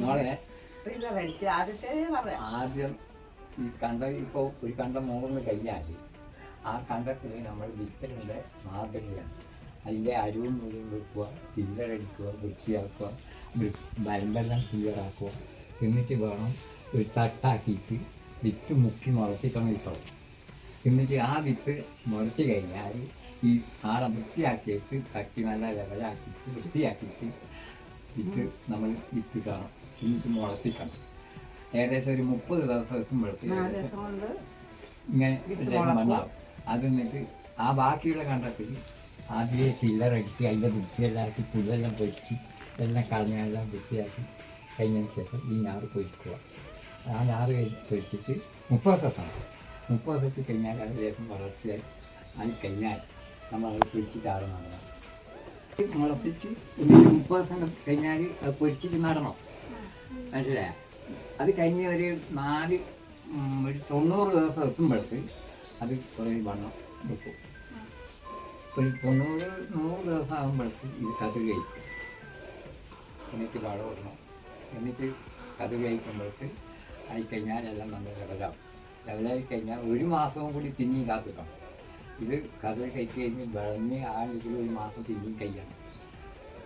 മോളെ ആദ്യം ഈ കണ്ട ഇപ്പോൾ ഒരു കണ്ട മൂന്ന് കഴിഞ്ഞാൽ ആ കണ്ടത്തിൽ നമ്മൾ വിത്തലിൻ്റെ മാതൃകയാണ്. അതിൻ്റെ അരിവും മുഴുവൻ വെക്കുക, ചില്ലറടിക്കുക, വൃത്തിയാക്കുക, വരമ്പെല്ലാം ക്ലിയറാക്കുക. എന്നിട്ട് വേണം ഒരു തട്ടാക്കിയിട്ട് വിത്ത് മുക്കി മുളച്ചിക്കണം ഇട്ടോളും. എന്നിട്ട് ആ വിത്ത് മുളച്ച് കഴിഞ്ഞാൽ ഈ ആടെ വൃത്തിയാക്കിയിട്ട് തട്ടി നല്ല ലെവലാക്കിയിട്ട് വൃത്തിയാക്കിയിട്ട് വിത്ത് നമ്മൾ വിത്ത് കാണും. എന്നിട്ട് മുളപ്പിക്കണം. ഏകദേശം ഒരു 30 ദിവസം വെക്കുമ്പോഴേക്ക് ഇങ്ങനെ മണ്ണാവും. അത് എന്നിട്ട് ആ ബാക്കിയുള്ള കണ്ടത്തിൽ ആദ്യമേ ചില്ലറടിച്ച് അതിൻ്റെ വൃത്തിയെല്ലാം ആക്കി പുല്ലെല്ലാം പൊരിച്ച് എല്ലാം കളഞ്ഞെല്ലാം വൃത്തിയാക്കി കഴിഞ്ഞതിന് ശേഷം ഈ ഞാറ് പൊരിക്കുക. ആ ഞാറ് പൊരിച്ചിട്ട് 30 ദിവസമാണ്. 30 ദിവസത്തിൽ കഴിഞ്ഞാൽ അത് ലേശം വളർച്ചയായി ആയി കഴിഞ്ഞാൽ നമ്മളത് പൊരിച്ചിട്ട് ആറ് നടണം. മുളപ്പിച്ച് 30 ദിവസം കഴിഞ്ഞാൽ അത് പൊരിച്ചിട്ട് നടണം. മനസ്സിലായ? അത് കഴിഞ്ഞ് ഒരു 90 ദിവസം എത്തുമ്പോഴേക്ക് അത് കുറേ വണ്ണം വെക്കും. ഒരു 100 ദിവസം ആകുമ്പോഴേക്ക് ഇത് കതിർ കഴിക്കും. എന്നിട്ട് വളം ഇടണം. എന്നിട്ട് കതിർ കഴിക്കുമ്പോഴേക്ക് ആയിക്കഴിഞ്ഞാൽ എല്ലാം നമ്മൾ ലെവലായി കഴിഞ്ഞാൽ 1 മാസവും കൂടി തിന്നി കാത്തിക്കണം. ഇത് കതിർ കഴിച്ച് കഴിഞ്ഞ് വിളഞ്ഞ് ആണെങ്കിൽ 1 മാസം തിന്നി കഴിയണം.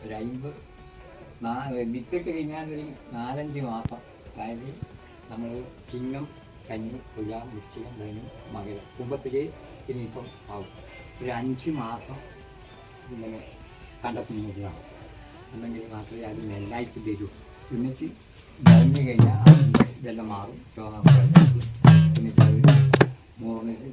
ഒരു 50 വിത്തിട്ട് കഴിഞ്ഞാൽ ഒരു 4-5 മാസം. അതായത് നമ്മൾ ചിങ്ങം കഞ്ഞി കൊയ്യാൻ വൃശ്ചികം വേനും മകരം കുമ്പത്തിൽ ഇനിയിപ്പം ആവും. ഒരു 5 മാസം ഇങ്ങനെ കണ്ടെത്തുന്നതാണ്. അല്ലെങ്കിൽ മാത്രമേ അത് നെല്ലായിട്ട് തരൂ. എന്നിട്ട് വിളഞ്ഞു കഴിഞ്ഞാൽ അതിൻ്റെ ഇതെല്ലാം മാറും. എന്നിട്ട് അത് മൂർന്നിട്ട്